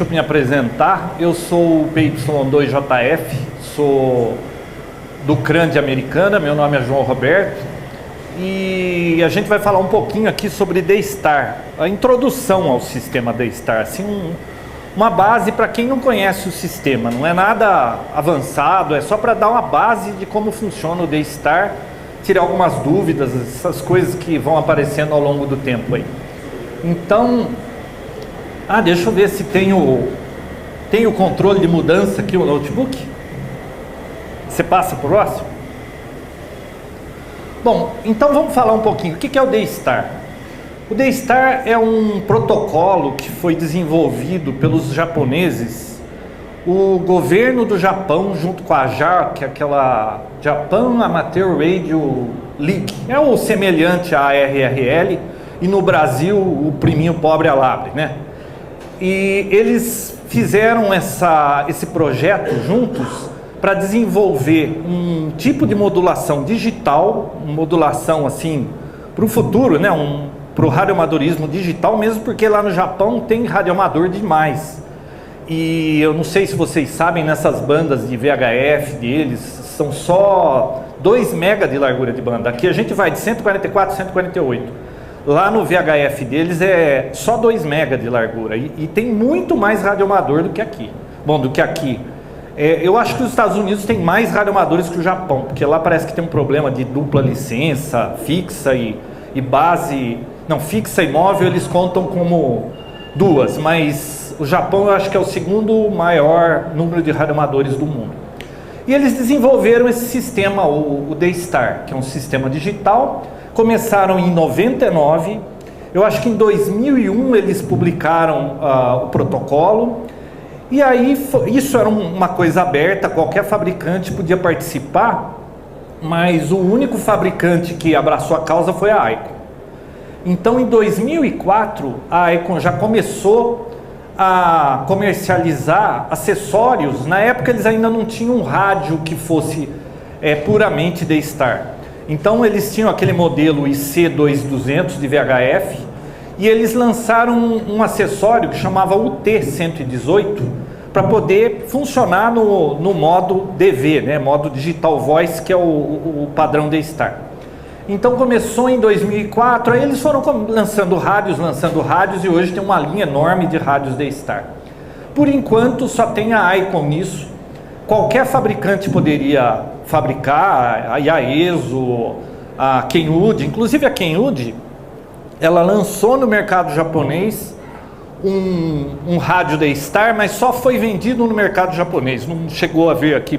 Deixa eu me apresentar. Eu sou o PY2JF, sou do CRAN de Americana, meu nome é João Roberto e a gente vai falar um pouquinho aqui sobre D-Star, a introdução ao sistema D-Star, assim, uma base para quem não conhece o sistema, não é nada avançado, é só para dar uma base de como funciona o D-Star, tirar algumas dúvidas, essas coisas que vão aparecendo ao longo do tempo aí. Então, deixa eu ver se tem o controle de mudança aqui, o notebook. Você passa para o próximo? Bom, então vamos falar um pouquinho. O que é o D-Star? O D-Star é um protocolo que foi desenvolvido pelos japoneses. O governo do Japão, junto com a JAR, que é aquela Japan Amateur Radio League, é o semelhante à ARRL, e no Brasil o priminho pobre Alabre, né? E eles fizeram esse projeto juntos para desenvolver um tipo de modulação digital, uma modulação assim para o futuro, né? Para o radioamadorismo digital, mesmo porque lá no Japão tem radioamador demais. E eu não sei se vocês sabem, nessas bandas de VHF deles, são só 2 mega de largura de banda. Aqui a gente vai de 144 a 148. Lá no VHF deles é só 2 mega de largura e tem muito mais radioamador do que aqui. Bom, do que aqui. Eu acho que os Estados Unidos tem mais radioamadores que o Japão, porque lá parece que tem um problema de dupla licença, fixa e base. Não, fixa e móvel eles contam como 2, mas o Japão eu acho que é o segundo maior número de radioamadores do mundo. E eles desenvolveram esse sistema, o D-Star, que é um sistema digital. Começaram em 99, eu acho que em 2001 eles publicaram o protocolo, e aí isso era uma coisa aberta, qualquer fabricante podia participar, mas o único fabricante que abraçou a causa foi a Icon. Então em 2004 a Icon já começou a comercializar acessórios. Na época eles ainda não tinham um rádio que fosse puramente D-Star. Então eles tinham aquele modelo IC2200 de VHF e eles lançaram um acessório que chamava UT118 para poder funcionar no modo DV, né? Modo Digital Voice, que é o padrão D-Star. Então começou em 2004, aí eles foram lançando rádios e hoje tem uma linha enorme de rádios D-Star. Por enquanto só tem a Icon nisso. Qualquer fabricante poderia fabricar, a Yaesu, a Kenwood, inclusive a Kenwood, ela lançou no mercado japonês um rádio D-Star, mas só foi vendido no mercado japonês, não chegou a vir aqui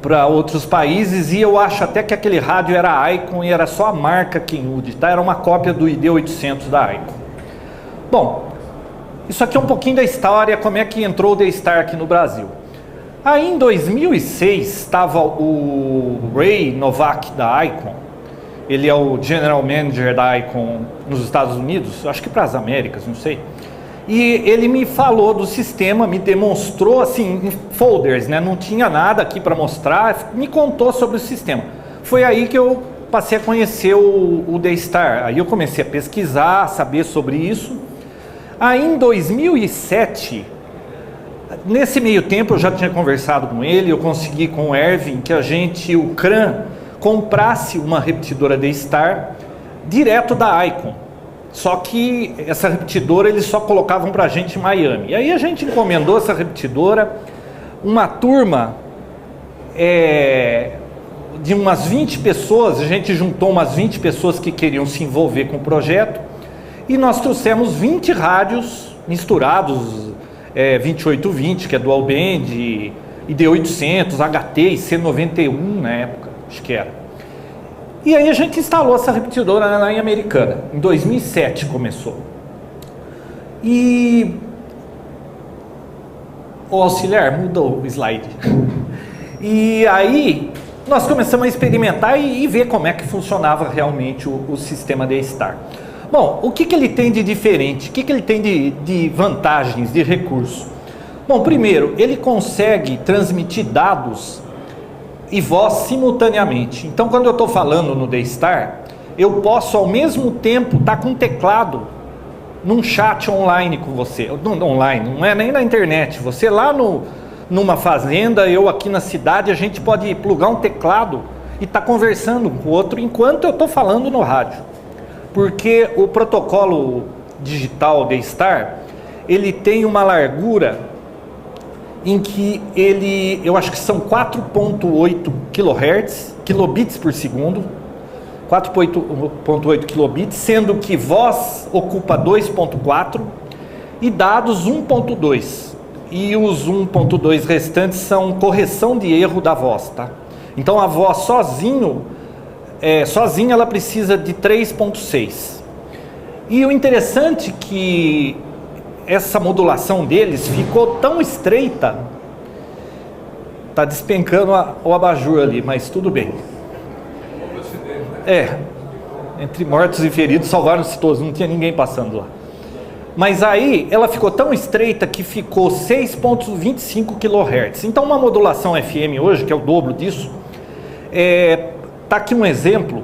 para outros países, e eu acho até que aquele rádio era a Icon e era só a marca Kenwood, tá? Era uma cópia do ID800 da Icon. Bom, isso aqui é um pouquinho da história, como é que entrou o D-Star aqui no Brasil. Aí em 2006 estava o Ray Novak da Icon, ele é o General Manager da Icon nos Estados Unidos, acho que para as Américas, não sei. E ele me falou do sistema, me demonstrou assim, em folders, né? Não tinha nada aqui para mostrar, me contou sobre o sistema. Foi aí que eu passei a conhecer o D-Star, aí eu comecei a pesquisar, saber sobre isso. Aí em 2007... Nesse meio tempo eu já tinha conversado com ele, eu consegui com o Erwin que o CRAN, comprasse uma repetidora D-Star direto da Icon. Só que essa repetidora eles só colocavam pra gente em Miami. E aí a gente encomendou essa repetidora, uma turma de umas 20 pessoas, a gente juntou umas 20 pessoas que queriam se envolver com o projeto, e nós trouxemos 20 rádios misturados, 2820, que é dual band, ID800, HT e C91 na época, acho que era. E aí a gente instalou essa repetidora lá em Americana, em 2007 começou. E o auxiliar mudou o slide. E aí nós começamos a experimentar e ver como é que funcionava realmente o sistema D-Star. Bom, o que ele tem de diferente? O que ele tem de vantagens, de recurso? Bom, primeiro, ele consegue transmitir dados e voz simultaneamente. Então, quando eu estou falando no D-Star, eu posso ao mesmo tempo estar com o teclado num chat online com você, online, não é nem na internet, você lá numa fazenda, eu aqui na cidade, a gente pode plugar um teclado e estar conversando um com o outro enquanto eu estou falando no rádio. Porque o protocolo digital D-Star, ele tem uma largura em que eu acho que são 4.8 kHz, kilobits por segundo, 4.8 kilobits, sendo que voz ocupa 2.4 e dados 1.2. E os 1.2 restantes são correção de erro da voz, tá? Então a voz sozinha ela precisa de 3.6. E o interessante é que essa modulação deles ficou tão estreita, tá despencando o abajur ali, mas tudo bem. Entre mortos e feridos salvaram-se todos, não tinha ninguém passando lá. Mas aí ela ficou tão estreita que ficou 6.25 kHz. Então uma modulação FM hoje, que é o dobro disso, tá aqui um exemplo,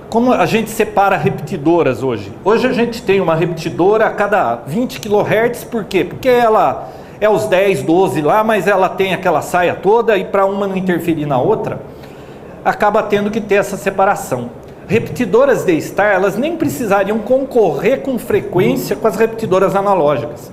como a gente separa repetidoras hoje. Hoje a gente tem uma repetidora a cada 20 kHz, por quê? Porque ela é os 10, 12 lá, mas ela tem aquela saia toda e para uma não interferir na outra, acaba tendo que ter essa separação. Repetidoras D-Star, elas nem precisariam concorrer com frequência com as repetidoras analógicas.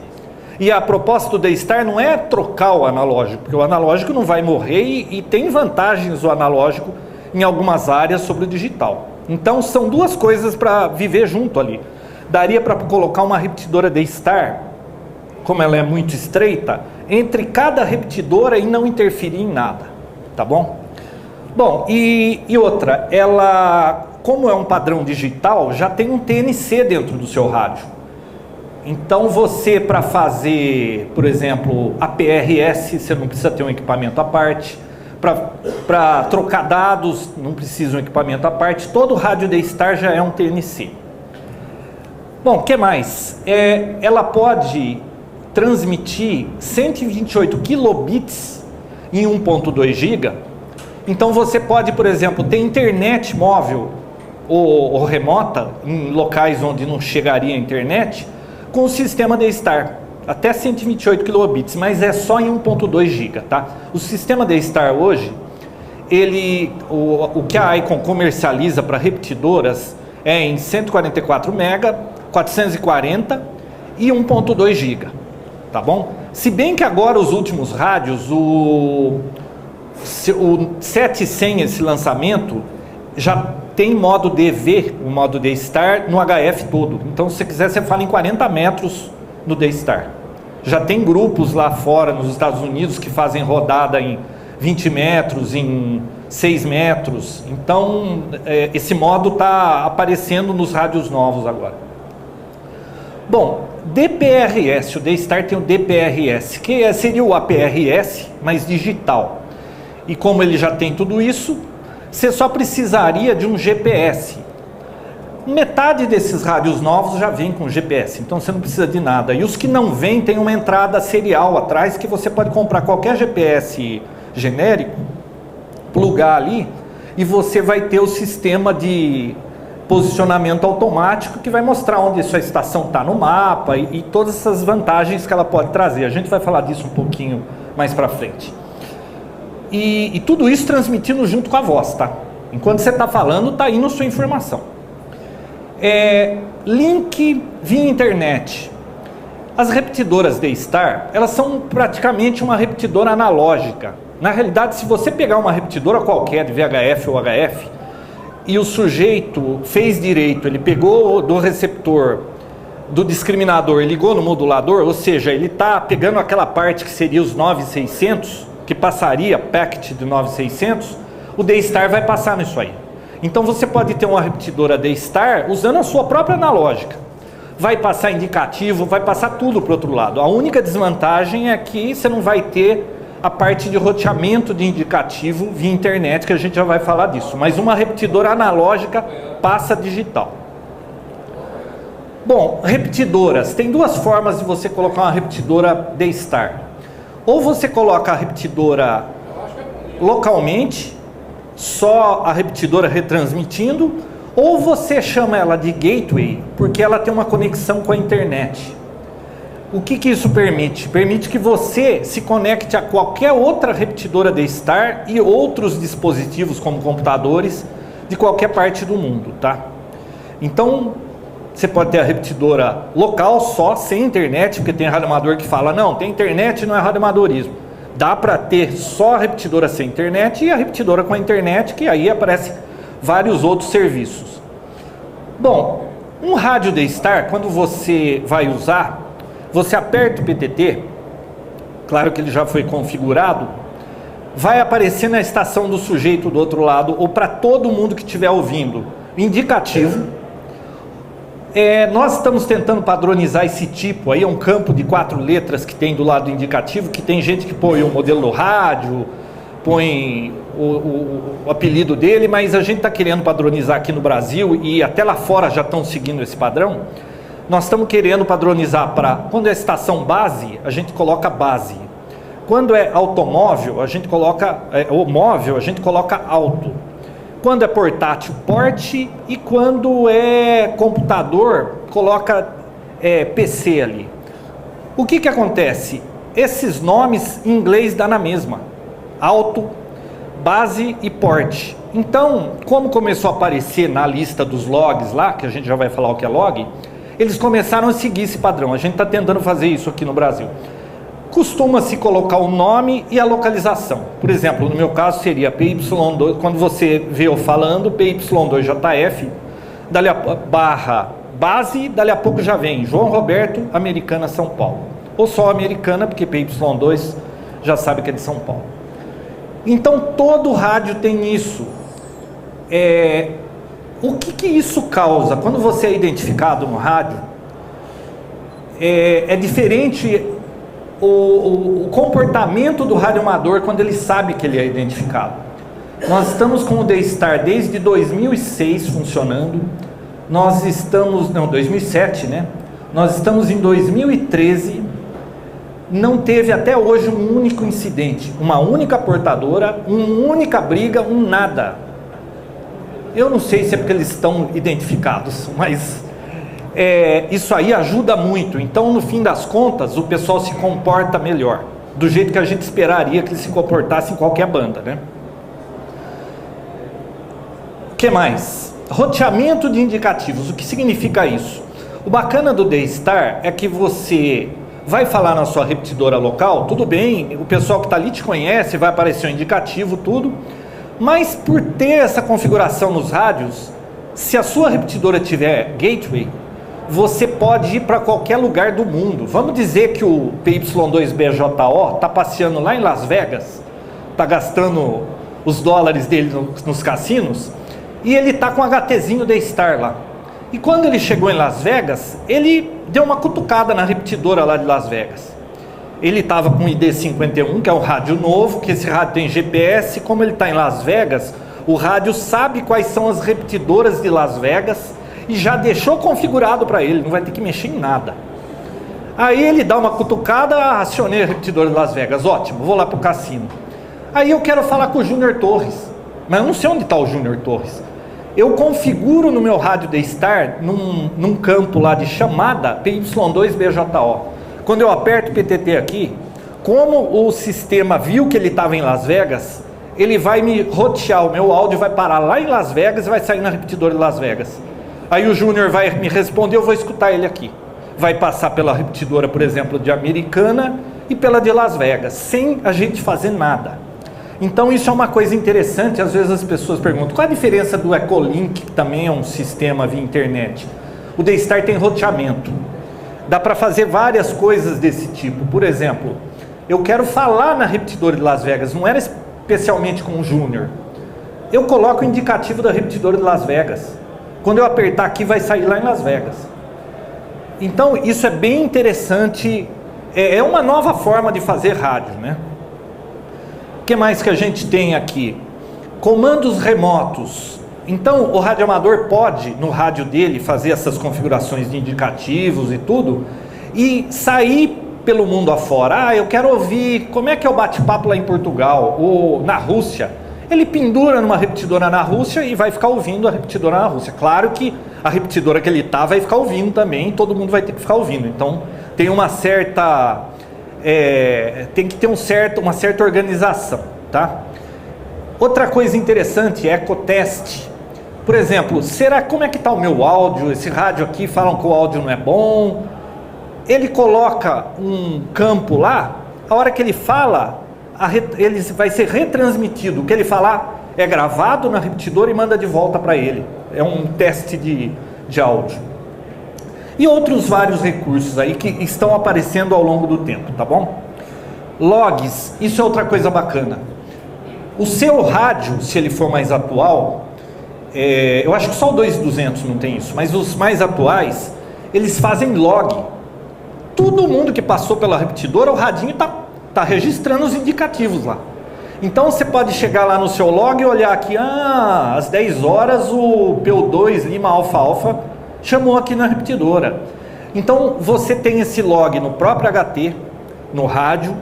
E a proposta do D-Star não é trocar o analógico, porque o analógico não vai morrer e tem vantagens o analógico em algumas áreas sobre o digital. Então são duas coisas para viver junto ali. Daria para colocar uma repetidora D-Star, como ela é muito estreita, entre cada repetidora e não interferir em nada, tá bom? Bom, e outra, ela, como é um padrão digital, já tem um TNC dentro do seu rádio. Então você, para fazer, por exemplo, APRS, você não precisa ter um equipamento à parte. Para trocar dados, não precisa um equipamento à parte. Todo rádio D-Star já é um TNC. Bom, o que mais? Ela pode transmitir 128 kilobits em 1.2 GB. Então você pode, por exemplo, ter internet móvel ou remota em locais onde não chegaria a internet com o sistema D-Star. Até 128 kilobits, mas é só em 1.2 GB, tá? O sistema D-Star hoje, o que a Icom comercializa para repetidoras é em 144 MB, 440 e 1.2 GB, tá bom? Se bem que agora os últimos rádios, o 700, esse lançamento, já tem modo DV, o modo D-Star, no HF todo. Então, se você quiser, você fala em 40 metros no D-Star. Já tem grupos lá fora, nos Estados Unidos, que fazem rodada em 20 metros, em 6 metros. Então, esse modo está aparecendo nos rádios novos agora. Bom, DPRS, o D-Star tem o DPRS, que seria o APRS, mas digital. E como ele já tem tudo isso, você só precisaria de um GPS. Metade desses rádios novos já vem com GPS, então você não precisa de nada. E os que não vêm, tem uma entrada serial atrás, que você pode comprar qualquer GPS genérico, plugar ali, e você vai ter o sistema de posicionamento automático, que vai mostrar onde a sua estação está no mapa, e todas essas vantagens que ela pode trazer. A gente vai falar disso um pouquinho mais para frente. E tudo isso transmitindo junto com a voz, tá? Enquanto você está falando, está indo sua informação. Link via internet. As repetidoras D-Star, elas são praticamente uma repetidora analógica. Na realidade, se você pegar uma repetidora qualquer de VHF ou HF e o sujeito fez direito, ele pegou do receptor do discriminador e ligou no modulador, ou seja, ele está pegando aquela parte que seria os 9600, que passaria packet de 9600, o D-Star vai passar nisso aí. Então você pode ter uma repetidora D-Star usando a sua própria analógica. Vai passar indicativo, vai passar tudo para o outro lado. A única desvantagem é que você não vai ter a parte de roteamento de indicativo via internet, que a gente já vai falar disso. Mas uma repetidora analógica passa digital. Bom, repetidoras. Tem duas formas de você colocar uma repetidora D-Star. Ou você coloca a repetidora localmente, só a repetidora retransmitindo, Ou você chama ela de gateway, porque ela tem uma conexão com a internet. O que isso permite? Permite que você se conecte a qualquer outra repetidora D-Star e outros dispositivos como computadores de qualquer parte do mundo, tá? Então, você pode ter a repetidora local só, sem internet, porque tem radioamador que fala, não, tem internet, não é radioamadorismo. Dá para ter só a repetidora sem internet e a repetidora com a internet, que aí aparece vários outros serviços. Bom, um rádio D-Star, quando você vai usar, você aperta o PTT, claro que ele já foi configurado, vai aparecer na estação do sujeito do outro lado, ou para todo mundo que estiver ouvindo, indicativo. Nós estamos tentando padronizar esse tipo, aí é um campo de 4 letras que tem do lado do indicativo, que tem gente que põe o modelo do rádio, põe o apelido dele, mas a gente está querendo padronizar aqui no Brasil, e até lá fora já estão seguindo esse padrão. Nós estamos querendo padronizar para, quando é estação base, a gente coloca base. Quando é automóvel, a gente coloca, ou móvel, a gente coloca alto. Quando é portátil, porte, e quando é computador, coloca PC ali. O que acontece? Esses nomes em inglês dá na mesma. Alto, base e porte. Então, como começou a aparecer na lista dos logs lá, que a gente já vai falar o que é log, eles começaram a seguir esse padrão. A gente está tentando fazer isso aqui no Brasil. Costuma-se colocar o nome e a localização. Por exemplo, no meu caso seria PY2, quando você vê eu falando, PY2JF, dali a barra base, dali a pouco já vem João Roberto, Americana, São Paulo. Ou só Americana, porque PY2 já sabe que é de São Paulo. Então todo rádio tem isso. O que isso causa? Quando você é identificado no rádio, é diferente o comportamento do radioamador quando ele sabe que ele é identificado. Nós estamos com o D-Star desde 2006 funcionando, 2007, né? Nós estamos em 2013, não teve até hoje um único incidente, uma única portadora, uma única briga, nada. Eu não sei se é porque eles estão identificados, mas isso aí ajuda muito. Então, no fim das contas, o pessoal se comporta melhor, do jeito que a gente esperaria que ele se comportasse em qualquer banda, né? O que mais? Roteamento de indicativos. O que significa isso? O bacana do D-Star é que você vai falar na sua repetidora local, tudo bem, o pessoal que está ali te conhece, vai aparecer o indicativo, tudo. Mas por ter essa configuração nos rádios, se a sua repetidora tiver gateway, você pode ir para qualquer lugar do mundo. Vamos dizer que o PY2BJO está passeando lá em Las Vegas, está gastando os dólares dele nos cassinos, e ele está com o HTzinho D-Star lá. E quando ele chegou em Las Vegas, ele deu uma cutucada na repetidora lá de Las Vegas. Ele estava com o ID51, que é um rádio novo, que esse rádio tem GPS. Como ele está em Las Vegas, o rádio sabe quais são as repetidoras de Las Vegas e já deixou configurado para ele, não vai ter que mexer em nada. Aí ele dá uma cutucada, acionei a repetidora de Las Vegas, ótimo, vou lá para o cassino. Aí eu quero falar com o Júnior Torres, mas eu não sei onde está o Júnior Torres. Eu configuro no meu rádio D-Star, num campo lá de chamada, PY2BJO. Quando eu aperto o PTT aqui, como o sistema viu que ele estava em Las Vegas, ele vai me rotear, o meu áudio vai parar lá em Las Vegas e vai sair na repetidora de Las Vegas. Aí o Júnior vai me responder, eu vou escutar ele aqui. Vai passar pela repetidora, por exemplo, de Americana e pela de Las Vegas, sem a gente fazer nada. Então isso é uma coisa interessante, às vezes as pessoas perguntam, qual a diferença do Echolink, que também é um sistema via internet? O D-Star tem roteamento. Dá para fazer várias coisas desse tipo. Por exemplo, eu quero falar na repetidora de Las Vegas, não era especialmente com o Júnior. Eu coloco o indicativo da repetidora de Las Vegas. Quando eu apertar aqui, vai sair lá em Las Vegas. Então, isso é bem interessante. É uma nova forma de fazer rádio, né? O que mais que a gente tem aqui? Comandos remotos. Então, o radioamador pode, no rádio dele, fazer essas configurações de indicativos e tudo, e sair pelo mundo afora. Eu quero ouvir como é que é o bate-papo lá em Portugal, ou na Rússia. Ele pendura numa repetidora na Rússia e vai ficar ouvindo a repetidora na Rússia. Claro que a repetidora que ele está vai ficar ouvindo também, todo mundo vai ter que ficar ouvindo. Então tem uma certa... tem que ter uma certa organização, tá? Outra coisa interessante é ecoteste. Por exemplo, como é que está o meu áudio? Esse rádio aqui falam que o áudio não é bom. Ele coloca um campo lá, a hora que ele fala, ele vai ser retransmitido. O que ele falar é gravado na repetidora e manda de volta para ele. É um teste de áudio. E outros vários recursos aí que estão aparecendo ao longo do tempo, tá bom? Logs, isso é outra coisa bacana. O seu rádio, se ele for mais atual, eu acho que só o 2200 não tem isso, mas os mais atuais, eles fazem log. Todo mundo que passou pela repetidora, o radinho tá registrando os indicativos lá. Então você pode chegar lá no seu log e olhar aqui, às 10 horas o PO2 Lima Alfa Alfa chamou aqui na repetidora. Então você tem esse log no próprio HT, no rádio,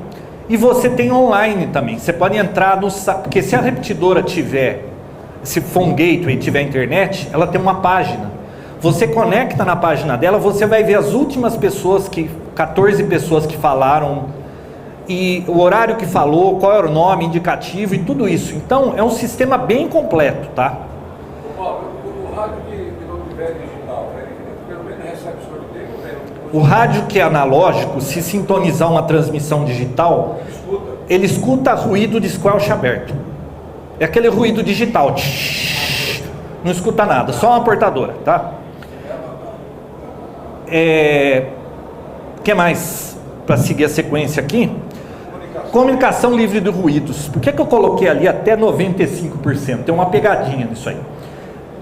e você tem online também. Você pode entrar no site, porque se a repetidora tiver, se for um gateway e tiver internet, ela tem uma página. Você conecta na página dela, você vai ver as últimas pessoas, 14 pessoas que falaram, e o horário que falou, qual era o nome, indicativo e tudo isso. Então é um sistema bem completo, tá? O rádio que não tiver digital, pelo menos recebe sorteio, o rádio que é analógico, se sintonizar uma transmissão digital, ele escuta ruído de squelch aberto. É aquele ruído digital. Não escuta nada, só uma portadora, tá? O que mais para seguir a sequência aqui? Comunicação livre de ruídos. Por que eu coloquei ali até 95%? Tem uma pegadinha nisso aí.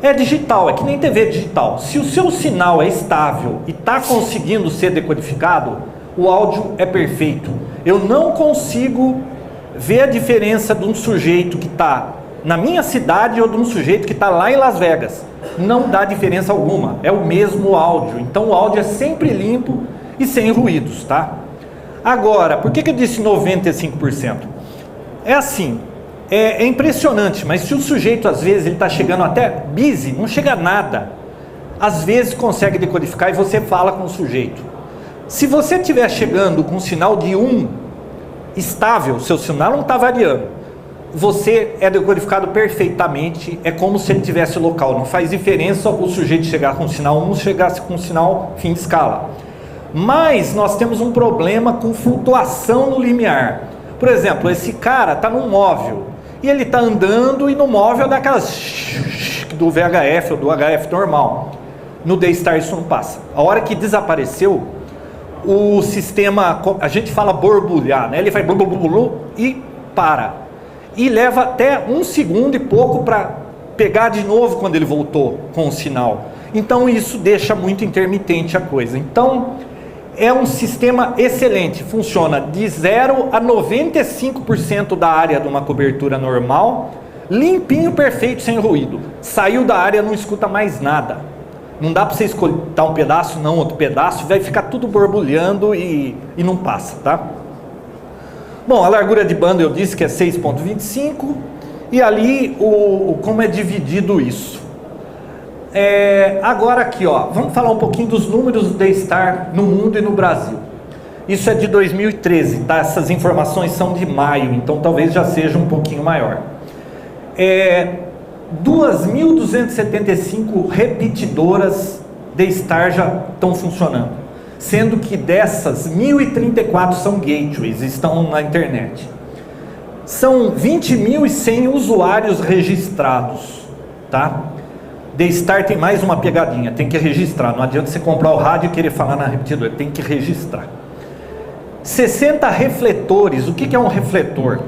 É digital, é que nem TV digital. Se o seu sinal é estável e está conseguindo ser decodificado, o áudio é perfeito. Eu não consigo ver a diferença de um sujeito que está na minha cidade ou de um sujeito que está lá em Las Vegas. Não dá diferença alguma, é o mesmo áudio. Então o áudio é sempre limpo e sem ruídos, tá? Agora, por que eu disse 95%? É assim, é impressionante, mas se o sujeito às vezes ele está chegando até busy, não chega a nada, às vezes consegue decodificar e você fala com o sujeito. Se você estiver chegando com um sinal de 1 estável, seu sinal não está variando, você é decodificado perfeitamente, é como se ele tivesse local, não faz diferença o sujeito chegar com sinal 1 chegasse com sinal fim de escala. Mas nós temos um problema com flutuação no limiar. Por exemplo, esse cara está num móvel e ele está andando e no móvel dá aquelas do VHF ou do HF normal. No D-Star isso não passa. A hora que desapareceu, o sistema, a gente fala borbulhar, né? Ele vai blu, blu, blu, blu, e para. E leva até 1 segundo e pouco para pegar de novo quando ele voltou com o sinal. Então isso deixa muito intermitente a coisa. Então é um sistema excelente, funciona de 0 a 95% da área de uma cobertura normal, limpinho, perfeito, sem ruído. Saiu da área, não escuta mais nada. Não dá para você escutar um pedaço, não outro pedaço, vai ficar tudo borbulhando e não passa, tá? Bom, a largura de banda eu disse que é 6.25 e ali como é dividido isso. Agora aqui, ó, vamos falar um pouquinho dos números do D-Star no mundo e no Brasil. Isso é de 2013, tá? Essas informações são de maio, então talvez já seja um pouquinho maior. 2.275 repetidoras D-Star já estão funcionando, sendo que dessas 1.034 são gateways, estão na internet. São 20.100 usuários registrados, tá? D-Star tem mais uma pegadinha, tem que registrar, não adianta você comprar o rádio e querer falar na repetidora, tem que registrar. 60 refletores. O que é um refletor?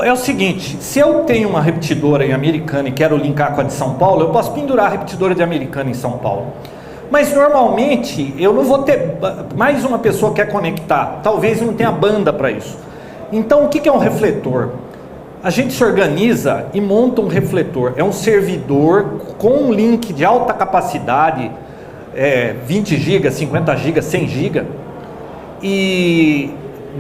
É o seguinte, se eu tenho uma repetidora em Americana e quero linkar com a de São Paulo, eu posso pendurar a repetidora de Americana em São Paulo. Mas normalmente eu não vou ter, mais uma pessoa quer conectar, talvez não tenha banda para isso. Então o que é um refletor? A gente se organiza e monta um refletor. É um servidor com um link de alta capacidade, 20 GB, 50 GB, 100 GB, e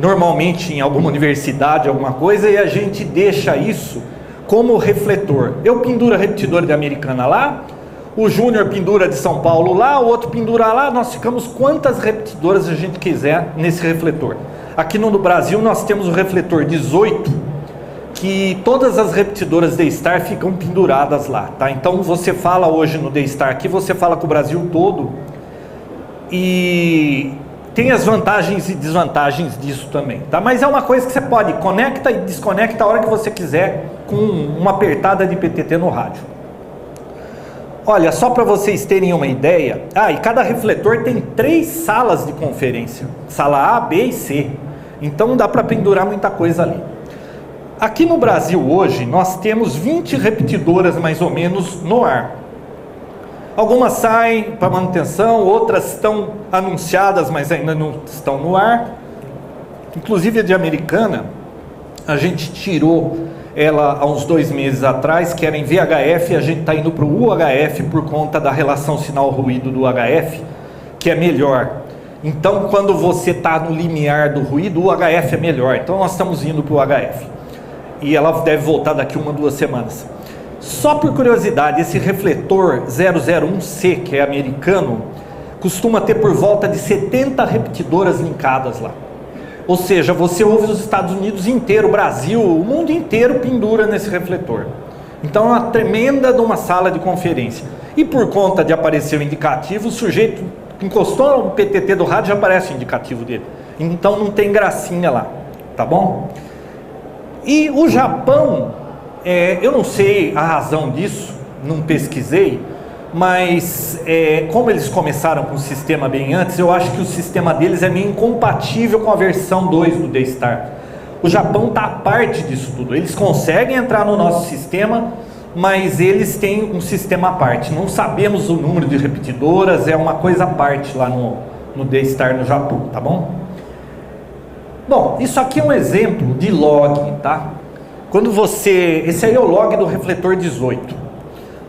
normalmente em alguma universidade, alguma coisa, e a gente deixa isso como refletor. Eu penduro a repetidora de Americana lá, o Júnior pendura de São Paulo lá, o outro pendura lá, nós ficamos quantas repetidoras a gente quiser nesse refletor. Aqui no Brasil nós temos o refletor 18, que todas as repetidoras D-Star ficam penduradas lá, tá? Então você fala hoje no D-Star aqui, você fala com o Brasil todo, e tem as vantagens e desvantagens disso também, tá? Mas é uma coisa que você pode, conecta e desconecta a hora que você quiser, com uma apertada de PTT no rádio. Olha, só para vocês terem uma ideia, e cada refletor tem 3 salas de conferência, sala A, B e C, então dá para pendurar muita coisa ali. Aqui no Brasil hoje, nós temos 20 repetidoras mais ou menos no ar. Algumas saem para manutenção, outras estão anunciadas, mas ainda não estão no ar. Inclusive a de Americana, a gente tirou ela há uns 2 meses atrás, que era em VHF, a gente está indo para o UHF por conta da relação sinal-ruído do UHF, que é melhor. Então, quando você está no limiar do ruído, o UHF é melhor. Então, nós estamos indo para o UHF. E ela deve voltar daqui 1 ou 2 semanas. Só por curiosidade, esse refletor 001C, que é americano, costuma ter por volta de 70 repetidoras linkadas lá. Ou seja, você ouve os Estados Unidos inteiro, o Brasil, o mundo inteiro pendura nesse refletor. Então é uma tremenda de uma sala de conferência. E por conta de aparecer o indicativo, o sujeito encostou no PTT do rádio, já aparece o indicativo dele. Então não tem gracinha lá, tá bom? E o Japão, eu não sei a razão disso, não pesquisei, mas como eles começaram com o sistema bem antes, eu acho que o sistema deles é meio incompatível com a versão 2 do D-Star. O Japão está à parte disso tudo, eles conseguem entrar no nosso sistema, mas eles têm um sistema à parte. Não sabemos o número de repetidoras, é uma coisa à parte lá no D-Star no Japão, tá bom? Bom, isso aqui é um exemplo de log, tá? Quando esse aí é o log do refletor 18.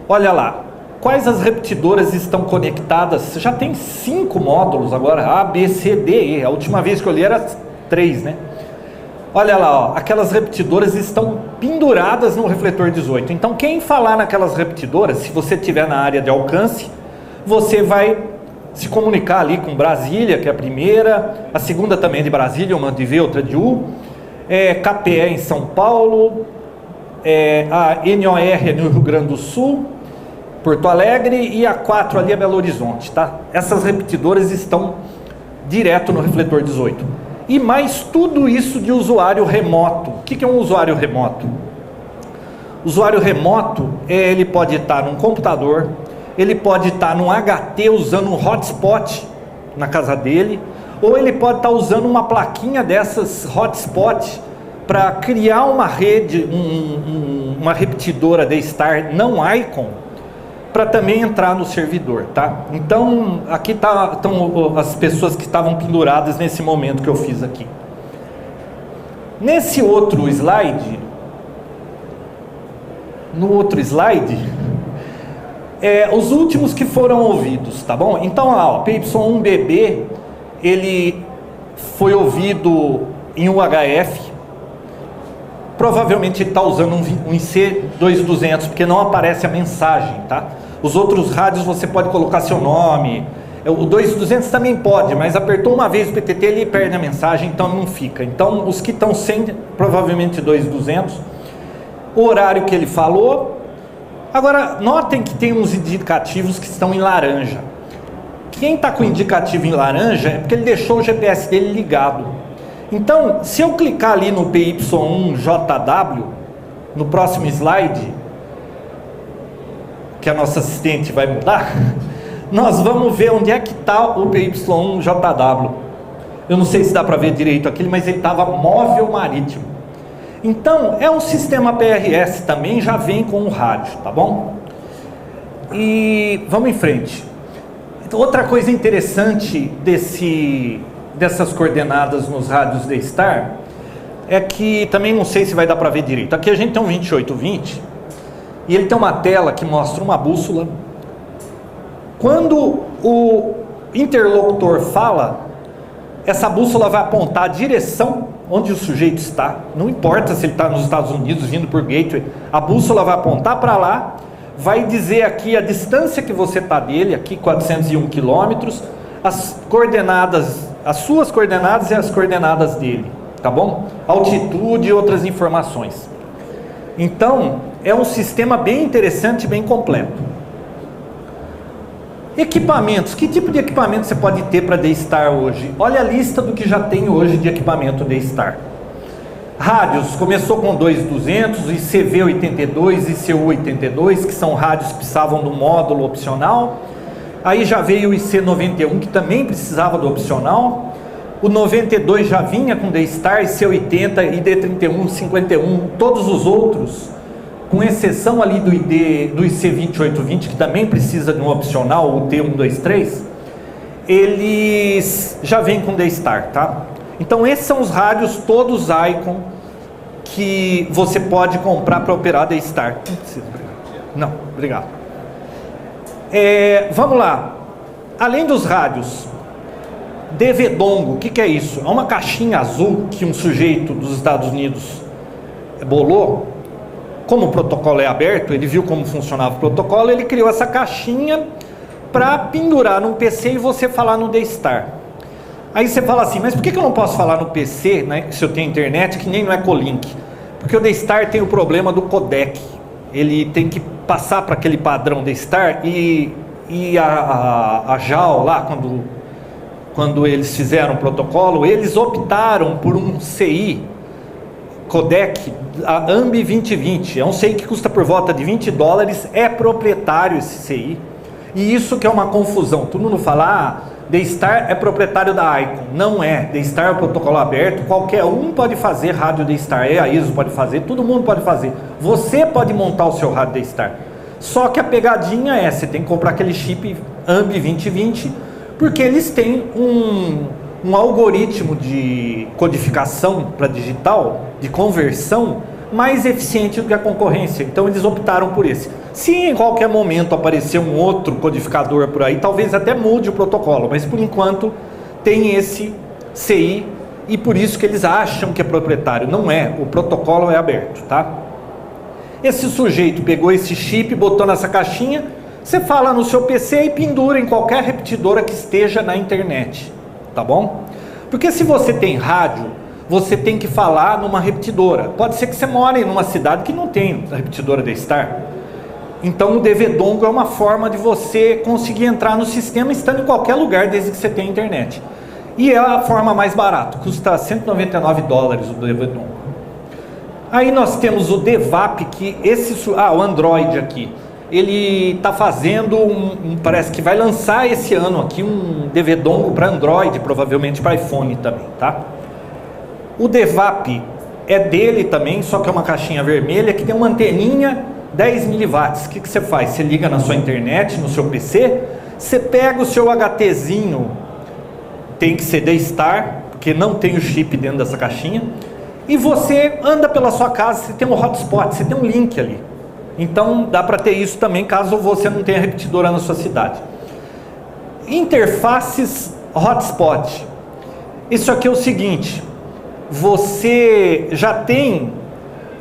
Olha lá, quais as repetidoras estão conectadas? Já tem 5 módulos agora, A, B, C, D, E. A última vez que eu li era 3, né? Olha lá, ó, aquelas repetidoras estão penduradas no refletor 18. Então, quem falar naquelas repetidoras, se você estiver na área de alcance, você vai se comunicar ali com Brasília, que é a primeira, a segunda também é de Brasília, uma de V, outra de U, KPE em São Paulo, a NOR é no Rio Grande do Sul, Porto Alegre, e a 4 ali é Belo Horizonte, tá? Essas repetidoras estão direto no refletor 18. E mais tudo isso de usuário remoto. O que é um usuário remoto? O usuário remoto, ele pode estar num computador, ele pode estar num HT usando um hotspot na casa dele, ou ele pode estar usando uma plaquinha dessas hotspot para criar uma rede, uma repetidora D-Star não Icon, para também entrar no servidor, tá? Então, aqui estão as pessoas que estavam penduradas nesse momento que eu fiz aqui. Nesse outro slide, os últimos que foram ouvidos, tá bom? Então, ó, PY1BB, ele foi ouvido em UHF, provavelmente ele está usando um IC2200, porque não aparece a mensagem, tá? Os outros rádios você pode colocar seu nome, o 2200 também pode, mas apertou uma vez o PTT, ele perde a mensagem, então não fica. Então, os que estão sem, provavelmente 2200, o horário que ele falou. Agora, notem que tem uns indicativos que estão em laranja. Quem está com indicativo em laranja é porque ele deixou o GPS dele ligado. Então, se eu clicar ali no PY1JW, no próximo slide, que a nossa assistente vai mudar, nós vamos ver onde é que está o PY1JW. Eu não sei se dá para ver direito aquele, mas ele estava móvel marítimo. Então, é um sistema PRS também, já vem com o rádio, tá bom? E vamos em frente. Outra coisa interessante dessas coordenadas nos rádios D-Star é que, também não sei se vai dar para ver direito, aqui a gente tem um 2820 e ele tem uma tela que mostra uma bússola. Quando o interlocutor fala, essa bússola vai apontar a direção onde o sujeito está, não importa se ele está nos Estados Unidos vindo por gateway, a bússola vai apontar para lá, vai dizer aqui a distância que você está dele, aqui 401 quilômetros, as coordenadas, as suas coordenadas e as coordenadas dele, tá bom? Altitude e outras informações. Então, é um sistema bem interessante, bem completo. Equipamentos, que tipo de equipamento você pode ter para D-Star hoje? Olha a lista do que já tem hoje de equipamento D-Star. Rádios, começou com 2200, ICV82 e ICU82, que são rádios que precisavam do módulo opcional. Aí já veio o IC91, que também precisava do opcional. O 92 já vinha com D-Star, IC80, ID31, 51, todos os outros, com exceção ali do IC2820, que também precisa de um opcional, o T123, eles já vêm com D-Star, tá? Então esses são os rádios todos Icon que você pode comprar para operar D-Star. Não precisa, obrigado. Não, obrigado. Vamos lá. Além dos rádios, DV-Dongo, o que é isso? É uma caixinha azul que um sujeito dos Estados Unidos bolou. Como o protocolo é aberto, ele viu como funcionava o protocolo, ele criou essa caixinha para pendurar num PC e você falar no D-Star. Aí você fala assim, mas por que eu não posso falar no PC, né, se eu tenho internet, que nem no Echolink? Porque o D-Star tem o problema do codec. Ele tem que passar para aquele padrão D-Star e a JAL lá, quando eles fizeram o protocolo, eles optaram por um CI codec, a AMB 2020, é um CI que custa por volta de $20, é proprietário esse CI, e isso que é uma confusão, todo mundo fala, D-Star é proprietário da Icon, não é, D-Star é um protocolo aberto, qualquer um pode fazer rádio D-Star, a ISO pode fazer, todo mundo pode fazer, você pode montar o seu rádio D-Star, só que a pegadinha é, você tem que comprar aquele chip AMB 2020, porque eles têm um algoritmo de codificação para digital, de conversão, mais eficiente do que a concorrência. Então eles optaram por esse. Se em qualquer momento aparecer um outro codificador por aí, talvez até mude o protocolo, mas por enquanto tem esse CI e por isso que eles acham que é proprietário. Não é, o protocolo é aberto, tá? Esse sujeito pegou esse chip, botou nessa caixinha, você fala no seu PC e pendura em qualquer repetidora que esteja na internet. Tá bom? Porque se você tem rádio, você tem que falar numa repetidora. Pode ser que você more numa cidade que não tem repetidora D-Star. Então o DV-Dongo é uma forma de você conseguir entrar no sistema estando em qualquer lugar desde que você tenha internet. E é a forma mais barata, custa $199 o DV-Dongo. Aí nós temos o DVAP, que o Android aqui. Ele está fazendo, parece que vai lançar esse ano aqui um DV-Dongo para Android, provavelmente para iPhone também, tá? O DVAP é dele também, só que é uma caixinha vermelha que tem uma anteninha 10 mW. O que você faz? Você liga na sua internet, no seu PC, você pega o seu HTzinho, tem que ser D-Star, porque não tem o chip dentro dessa caixinha, e você anda pela sua casa, você tem um hotspot, você tem um link ali. Então dá para ter isso também caso você não tenha repetidora na sua cidade. Interfaces hotspot. Isso aqui é o seguinte, você já tem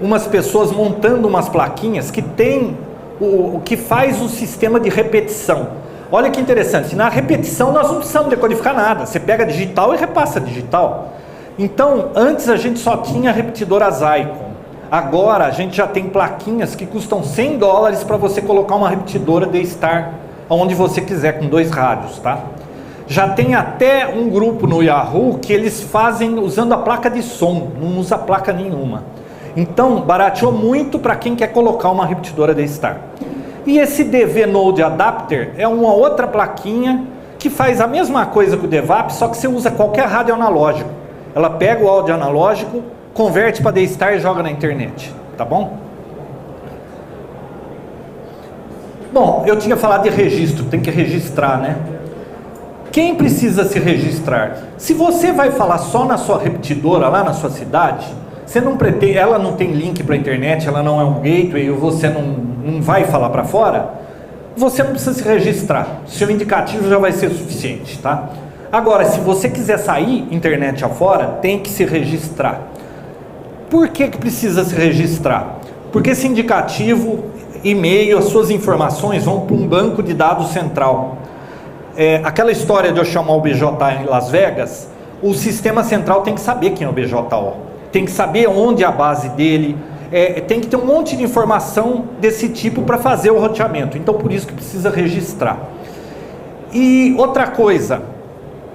umas pessoas montando umas plaquinhas que tem o que faz o sistema de repetição. Olha que interessante, na repetição nós não precisamos decodificar nada, você pega digital e repassa digital. Então antes a gente só tinha repetidoras Icon. Agora a gente já tem plaquinhas que custam $100 para você colocar uma repetidora D-Star onde você quiser, com 2 rádios, tá? Já tem até um grupo no Yahoo que eles fazem usando a placa de som, não usa placa nenhuma. Então barateou muito para quem quer colocar uma repetidora D-Star. E esse DV-Node Adapter é uma outra plaquinha que faz a mesma coisa que o DVAP, só que você usa qualquer rádio analógico. Ela pega o áudio analógico, converte para D-Star e joga na internet, tá bom? Bom, eu tinha falado de registro, tem que registrar, né? Quem precisa se registrar? Se você vai falar só na sua repetidora, lá na sua cidade, você não pretende, ela não tem link para a internet, ela não é um gateway, você não vai falar para fora, você não precisa se registrar, seu indicativo já vai ser suficiente, tá? Agora, se você quiser sair internet afora, tem que se registrar. Por que precisa se registrar? Porque esse indicativo, e-mail, as suas informações vão para um banco de dados central. Aquela história de eu chamar o BJO em Las Vegas, o sistema central tem que saber quem é o BJO, tem que saber onde é a base dele, tem que ter um monte de informação desse tipo para fazer o roteamento. Então, por isso que precisa registrar. E outra coisa,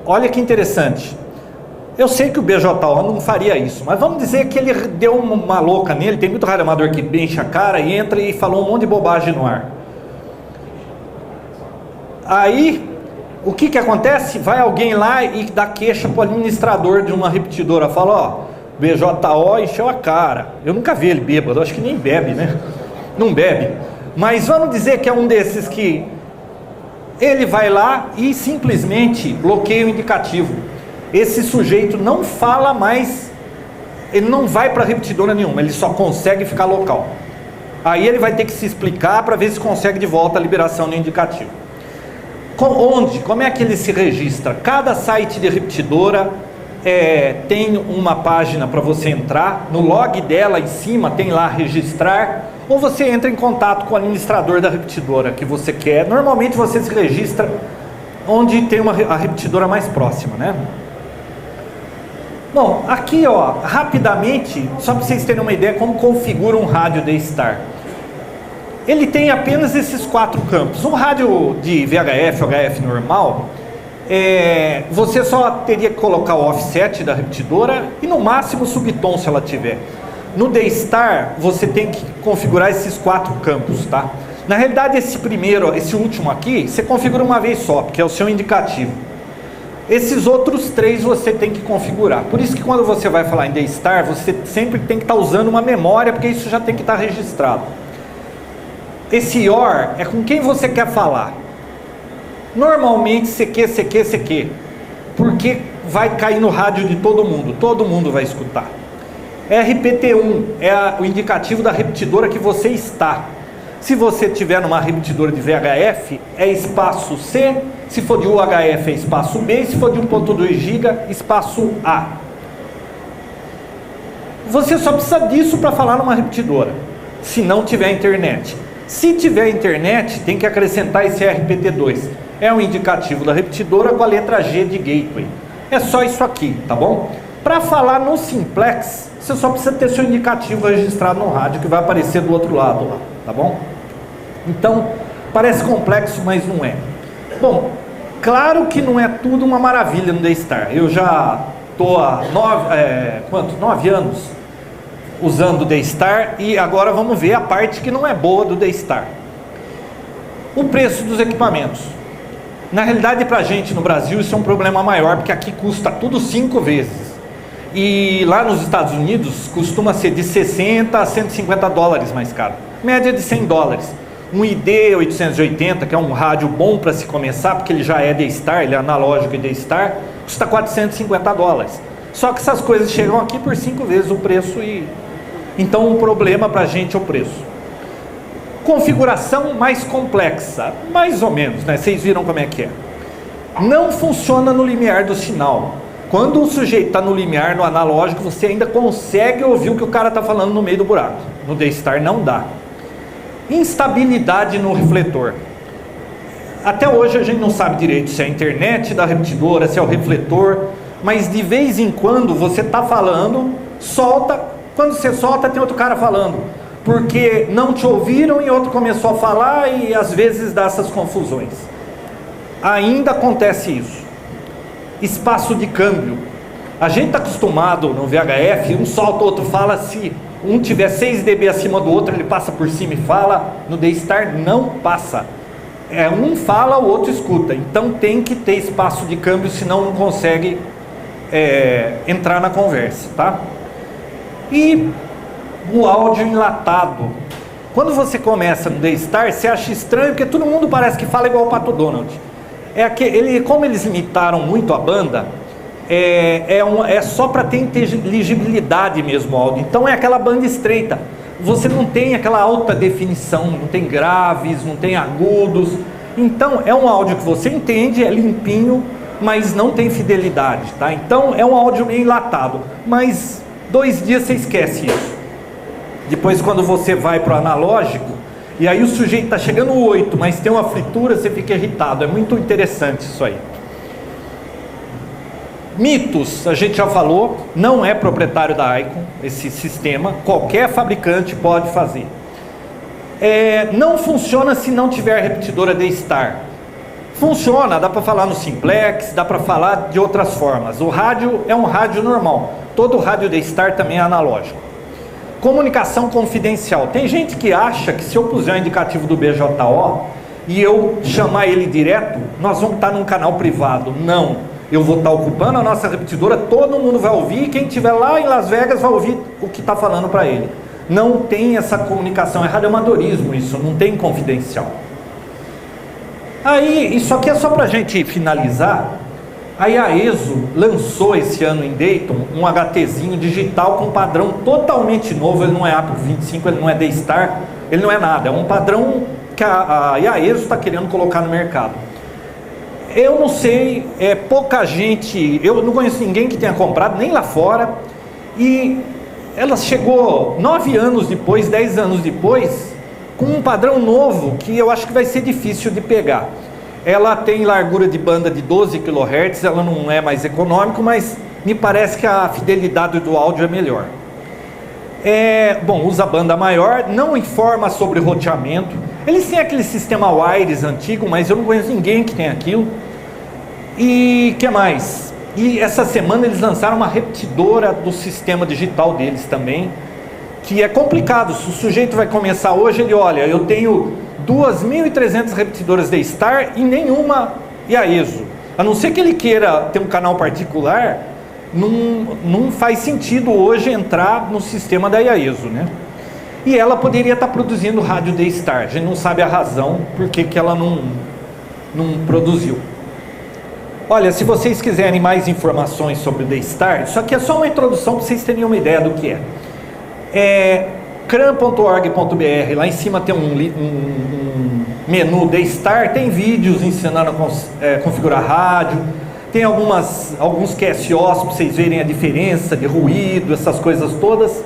olha que interessante. Eu sei que o BJO não faria isso, mas vamos dizer que ele deu uma louca nele. Tem muito radioamador que enche a cara e entra e falou um monte de bobagem no ar. Aí, o que acontece? Vai alguém lá e dá queixa para o administrador de uma repetidora. Fala, ó, BJO encheu a cara. Eu nunca vi ele bêbado, acho que nem bebe, né? Não bebe. Mas vamos dizer que é um desses que ele vai lá e simplesmente bloqueia o indicativo. Esse sujeito não fala mais, ele não vai para repetidora nenhuma, ele só consegue ficar local. Aí ele vai ter que se explicar para ver se consegue de volta a liberação do indicativo. Como é que ele se registra? Cada site de repetidora tem uma página para você entrar, no log dela em cima tem lá registrar, ou você entra em contato com o administrador da repetidora que você quer. Normalmente você se registra onde tem a repetidora mais próxima, né? Bom, aqui ó, rapidamente, só para vocês terem uma ideia como configura um rádio D-Star. Ele tem apenas esses 4 campos. Um rádio de VHF, HF normal, você só teria que colocar o offset da repetidora e no máximo o subtom se ela tiver. No D-Star você tem que configurar esses 4 campos, tá? Na realidade esse último aqui, você configura uma vez só, porque é o seu indicativo. Esses outros 3 você tem que configurar. Por isso que quando você vai falar em D-Star, você sempre tem que estar usando uma memória, porque isso já tem que estar registrado. Esse IOR é com quem você quer falar. Normalmente CQ, porque vai cair no rádio de todo mundo vai escutar. RPT1 é o indicativo da repetidora que você está. Se você tiver numa repetidora de VHF, é espaço C, se for de UHF é espaço B, e se for de 1.2 GB, espaço A. Você só precisa disso para falar numa repetidora, se não tiver internet. Se tiver internet, tem que acrescentar esse RPT2. É um indicativo da repetidora com a letra G de gateway. É só isso aqui, tá bom? Para falar no simplex, você só precisa ter seu indicativo registrado no rádio, que vai aparecer do outro lado lá, tá bom? Então, parece complexo, mas não é. Bom, claro que não é tudo uma maravilha no D-Star. Eu já estou há 9 anos usando o D-Star e agora vamos ver a parte que não é boa do D-Star. O preço dos equipamentos. Na realidade, para a gente no Brasil isso é um problema maior, porque aqui custa tudo 5 vezes. E lá nos Estados Unidos costuma ser de 60 a 150 dólares mais caro. Média de 100 dólares. Um ID 880, que é um rádio bom para se começar, porque ele já é D-Star, ele é analógico e D-Star, custa 450 dólares. Só que essas coisas chegam aqui por 5 vezes o preço e... Então um problema para a gente é o preço. Configuração mais complexa, mais ou menos, né? Vocês viram como é que é. Não funciona no limiar do sinal. Quando o sujeito está no limiar, no analógico, você ainda consegue ouvir o que o cara está falando no meio do buraco. No D-Star não dá. Instabilidade no refletor. Até hoje a gente não sabe direito se é a internet da repetidora, se é o refletor, mas de vez em quando você está falando, solta, quando você solta tem outro cara falando, porque não te ouviram e outro começou a falar e às vezes dá essas confusões. Ainda acontece isso. Espaço de câmbio. A gente está acostumado no VHF, um solta, o outro fala, se um tiver 6 dB acima do outro, ele passa por cima e fala. No D-Star não passa. Um fala, o outro escuta. Então tem que ter espaço de câmbio, senão não consegue entrar na conversa, tá? E o áudio enlatado. Quando você começa no D-Star, você acha estranho, porque todo mundo parece que fala igual o Pato Donald. Como eles imitaram muito a banda, é só para ter inteligibilidade mesmo o áudio. Então é aquela banda estreita. Você não tem aquela alta definição, não tem graves, não tem agudos. Então é um áudio que você entende, é limpinho, mas não tem fidelidade, tá? Então é um áudio meio enlatado, mas 2 dias você esquece isso. Depois, quando você vai para o analógico, e aí o sujeito está chegando 8, mas tem uma fritura, você fica irritado. É muito interessante isso aí. Mitos, a gente já falou, não é proprietário da Icon, esse sistema, qualquer fabricante pode fazer. Não funciona se não tiver repetidora D-Star. Funciona, dá para falar no simplex, dá para falar de outras formas. O rádio é um rádio normal, todo rádio D-Star também é analógico. Comunicação confidencial. Tem gente que acha que se eu puser o indicativo do BJO e eu chamar ele direto, nós vamos estar num canal privado. Não. Eu vou estar ocupando a nossa repetidora, todo mundo vai ouvir, e quem estiver lá em Las Vegas vai ouvir o que está falando para ele. Não tem essa comunicação, é radioamadorismo isso, não tem confidencial. Aí, isso aqui é só para a gente finalizar. A IAESO lançou esse ano em Dayton um HTzinho digital com padrão totalmente novo. Ele não é APO25, ele não é D-Star, ele não é nada, é um padrão que a IAESO está querendo colocar no mercado. Eu não sei, pouca gente, eu não conheço ninguém que tenha comprado, nem lá fora, e ela chegou 9 anos depois, 10 anos depois, com um padrão novo que eu acho que vai ser difícil de pegar. Ela tem largura de banda de 12 kHz, ela não é mais econômico, mas me parece que a fidelidade do áudio é melhor. Bom, usa banda maior, não informa sobre roteamento. Eles têm aquele sistema Wires antigo, mas eu não conheço ninguém que tem aquilo. E que mais? E essa semana eles lançaram uma repetidora do sistema digital deles também, que é complicado. Se o sujeito vai começar hoje, ele olha, eu tenho 2.300 repetidoras D-Star e nenhuma IAESO. A não ser que ele queira ter um canal particular, não faz sentido hoje entrar no sistema da IAESO, né? E ela poderia estar produzindo rádio D-Star. A gente não sabe a razão por que ela não produziu. Olha, se vocês quiserem mais informações sobre o D-Star, isso aqui é só uma introdução para vocês terem uma ideia do que é. CRAN.org.br, lá em cima tem um menu D-Star, tem vídeos ensinando a configurar rádio, tem alguns QSOs para vocês verem a diferença de ruído, essas coisas todas.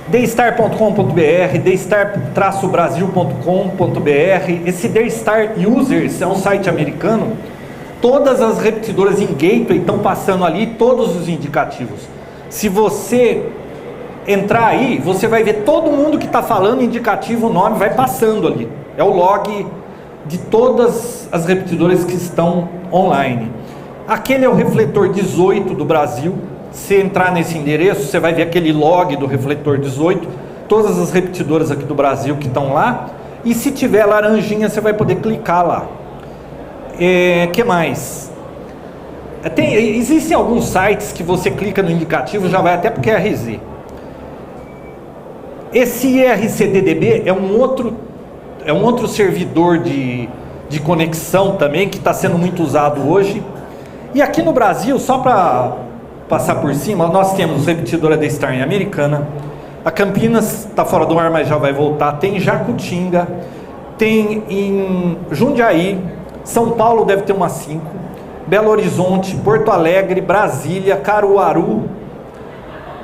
dstar.com.br, dstar-brasil.com.br. Esse D-Star Users é um site americano. Todas as repetidoras em gateway estão passando ali todos os indicativos. Se você entrar aí, você vai ver todo mundo que está falando indicativo, o nome vai passando ali. É o log de todas as repetidoras que estão online. Aquele é o refletor 18 do Brasil. Se entrar nesse endereço, você vai ver aquele log do refletor 18, todas as repetidoras aqui do Brasil que estão lá. E se tiver laranjinha, você vai poder clicar lá. Que mais? Existem alguns sites que você clica no indicativo, já vai até para o QRZ. Esse IRC-DDB é um outro servidor de conexão também, que está sendo muito usado hoje. E aqui no Brasil, só para passar por cima, nós temos repetidora D-Star em Americana. A Campinas está fora do ar, mas já vai voltar. Tem em Jacutinga, tem em Jundiaí, São Paulo deve ter umas 5, Belo Horizonte, Porto Alegre, Brasília, Caruaru,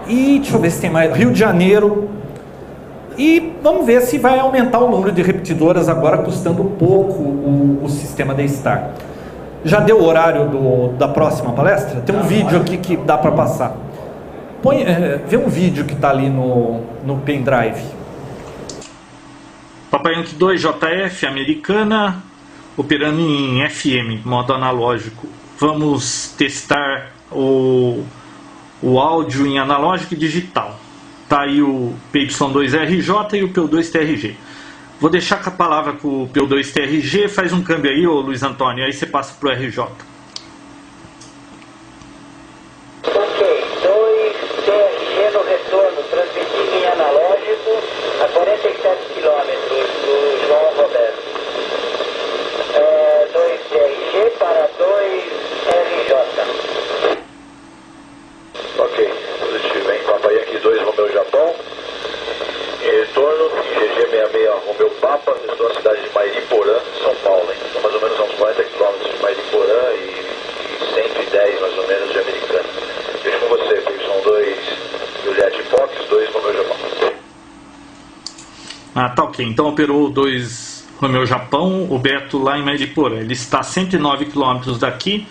e deixa eu ver se tem mais, Rio de Janeiro. E vamos ver se vai aumentar o número de repetidoras agora, custando pouco o sistema D-Star. Já deu o horário da próxima palestra? Tem um vídeo aqui que dá para passar. Vê um vídeo que está ali no pendrive. Papai Yankee 2 JF, Americana, operando em FM, modo analógico. Vamos testar o áudio em analógico e digital. Tá aí o PY2RJ e o PO2TRG. Vou deixar com a palavra com o PO2TRG, faz um câmbio aí, ô Luiz Antônio, aí você passa pro RJ. Ok, 2TRG no retorno, transmitindo em analógico a 47 km do João Roberto. 2TRG para 2RJ. Ok, positivo, hein? Papai Yankee 2, Romeu Japão. Em retorno, GG66 Romeu Papa, estou na cidade de Mairiporã, São Paulo, hein? Estou mais ou menos a uns 40 km de Mairiporã e Ah, tá ok. Então operou o 2 Romeu Japão, o Beto lá em Mariporã. Ele está a 109 km daqui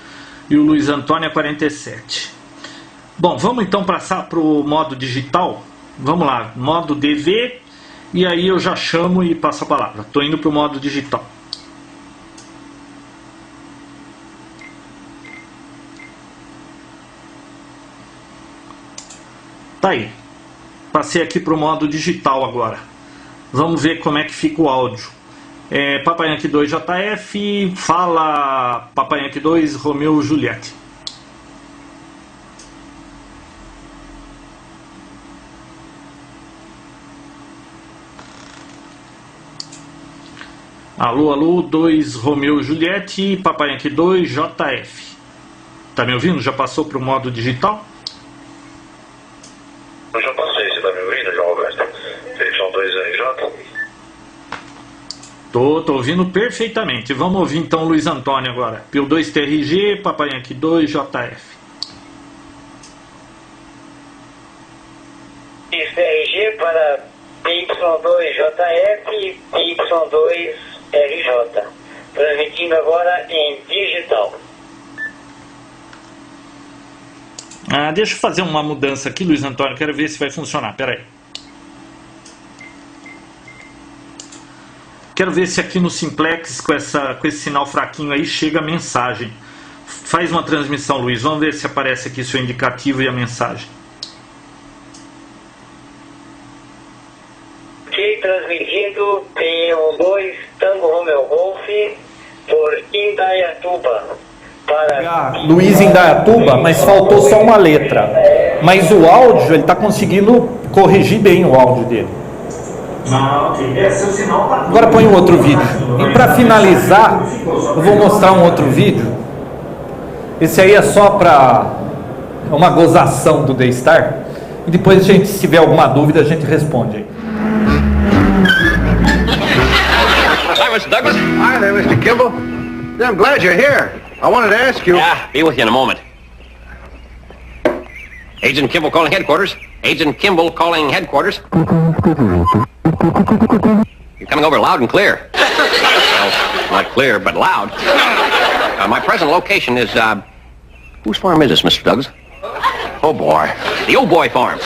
e o Luiz Antônio a 47. Bom, vamos então passar para o modo digital. Vamos lá, modo DV, e aí eu já chamo e passo a palavra. Estou indo para o modo digital. Tá aí. Passei aqui para o modo digital agora. Vamos ver como é que fica o áudio. Papai Yankee 2 JF, fala Papai Yankee 2 Romeu Juliette. Alô, alô, 2 Romeu Juliette, Papai Yankee 2 JF. Tá me ouvindo? Já passou para o modo digital? Eu já passei, você tá me ouvindo, João Roberto? Y2RJ? Tô ouvindo perfeitamente. Vamos ouvir então o Luiz Antônio agora. Pio 2 TRG, Papai Yankee 2 JF. TRG para PY2JF e PY2RJ. Transmitindo agora em digital. Deixa eu fazer uma mudança aqui, Luiz Antônio. Quero ver se vai funcionar. Pera aí. Quero ver se aqui no Simplex, com esse sinal fraquinho aí, chega a mensagem. Faz uma transmissão, Luiz. Vamos ver se aparece aqui seu indicativo e a mensagem. Ok, transmitindo PY2 Tango Romeo Golf por Indaiatuba. Para Luiz Indaiatuba, mas faltou só uma letra. Mas o áudio, ele está conseguindo corrigir bem o áudio dele. Agora põe um outro vídeo. E para finalizar, eu vou mostrar um outro vídeo. Esse aí é só para uma gozação do Daystar. E depois, a gente, se tiver alguma dúvida, a gente responde aí. Hi, Mr. Douglas. Hi there, Mr. Kimball. I'm glad you're here. I wanted to ask you... Yeah, be with you in a moment. Agent Kimball calling headquarters. Agent Kimball calling headquarters. You're coming over loud and clear. Well, not clear, but loud. My present location is, whose farm is this, Mr. Douglas? Oh, boy. The old boy farm.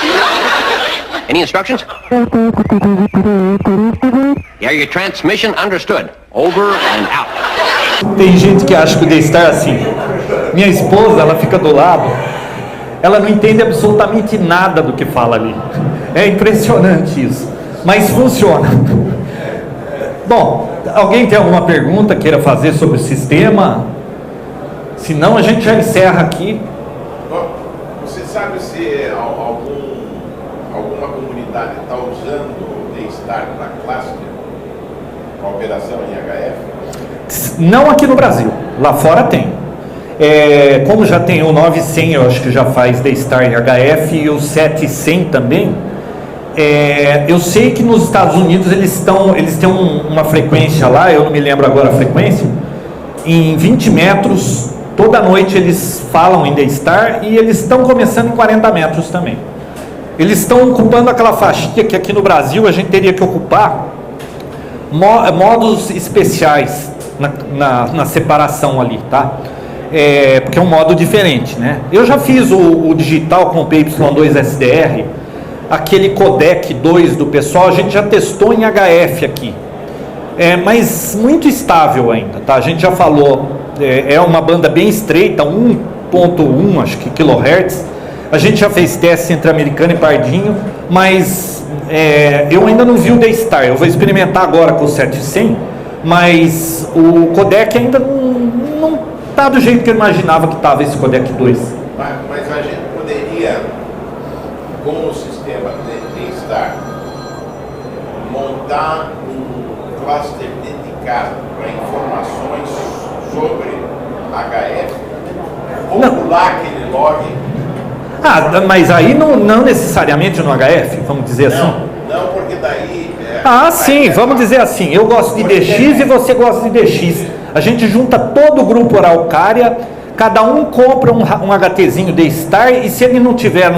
Any instructions? Yeah, your transmission understood. Over and out. Tem gente que acha que o Daystar é assim. Minha esposa, ela fica do lado, ela não entende absolutamente nada do que fala ali. É impressionante isso, mas funciona. Bom, alguém tem alguma pergunta queira fazer sobre o sistema? Se não, a gente já encerra aqui. Você sabe se alguma comunidade está usando o Daystar para cluster, para operação em HF? Não aqui no Brasil, lá fora tem. Como já tem o 900, eu acho que já faz Daystar em HF, e o 700 também. Eu sei que nos Estados Unidos eles têm uma frequência lá, eu não me lembro agora a frequência, em 20 metros, toda noite eles falam em Daystar, e eles estão começando em 40 metros também. Eles estão ocupando aquela faixinha que aqui no Brasil a gente teria que ocupar, modos especiais na separação ali, tá? Porque é um modo diferente, né? Eu já fiz o digital com o PY2 SDR, aquele codec 2 do pessoal, a gente já testou em HF aqui, mas muito estável ainda, tá? A gente já falou, é uma banda bem estreita, 1.1 acho que kHz. A gente já fez testes entre Americana e Pardinho, mas eu ainda não vi o Daystar. Eu vou experimentar agora com o 700, mas o codec ainda não está do jeito que eu imaginava que estava esse codec 2. Mas a gente poderia, com o sistema Daystar, montar um cluster dedicado para informações sobre HF, popular aquele log. Mas aí não necessariamente no HF, vamos dizer assim? Não, porque daí... sim, vamos dizer assim, eu gosto de DX e você gosta de DX. A gente junta todo o grupo Araucária, cada um compra um HTzinho Daystar, e se ele não tiver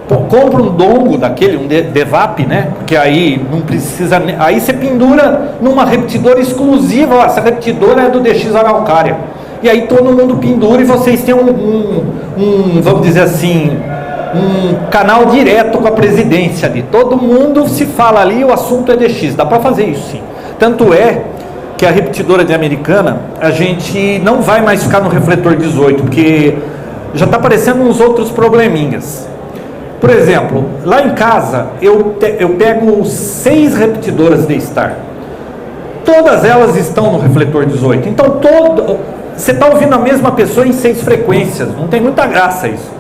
compra um dongo daquele, um DEVAP, né? Porque aí não precisa. Aí você pendura numa repetidora exclusiva. Ó, essa repetidora é do DX Araucária. E aí todo mundo pendura e vocês têm vamos dizer assim, um canal direto com a presidência ali. Todo mundo se fala ali, o assunto é DX. Dá para fazer isso sim. Tanto é que a repetidora de Americana, a gente não vai mais ficar no refletor 18, porque já está aparecendo uns outros probleminhas. Por exemplo, lá em casa eu pego 6 repetidoras D-Star. Todas elas estão no refletor 18. Então você está ouvindo a mesma pessoa em 6 frequências. Não tem muita graça isso.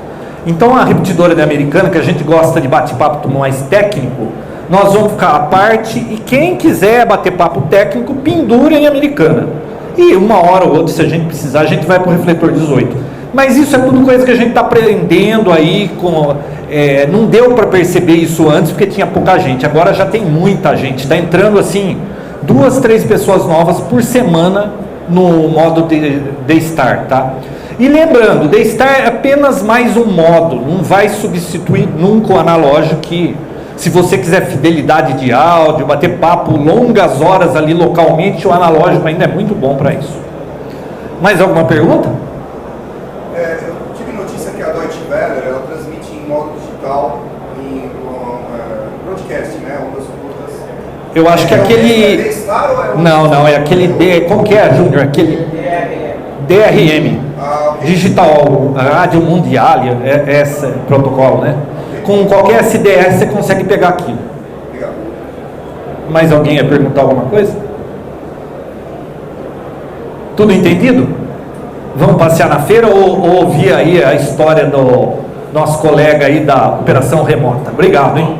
Então a repetidora de Americana, que a gente gosta de bate-papo mais técnico, nós vamos ficar à parte e quem quiser bater papo técnico, pendura em Americana. E uma hora ou outra, se a gente precisar, a gente vai para o refletor 18. Mas isso é tudo coisa que a gente está aprendendo aí. Não deu para perceber isso antes porque tinha pouca gente. Agora já tem muita gente. Está entrando assim 2, 3 pessoas novas por semana no modo D-Star, tá? E lembrando, D-Star é apenas mais um modo. Não vai substituir nunca o analógico, que se você quiser fidelidade de áudio, bater papo longas horas ali localmente, o analógico ainda é muito bom para isso. Mais alguma pergunta? Eu tive notícia que a Deutsche Welle, ela transmite em modo digital, em broadcast, né? Ondas curtas. Eu acho que aquele... É D-Star ou é... Não, é aquele como que é, Júnior? Aquele DRM. Okay. Digital Rádio Mundial, é esse protocolo, né? Com qualquer SDS você consegue pegar aquilo. Legal. Mais alguém ia perguntar alguma coisa? Tudo entendido? Vamos passear na feira ou ouvir aí a história do nosso colega aí da operação remota? Obrigado, hein?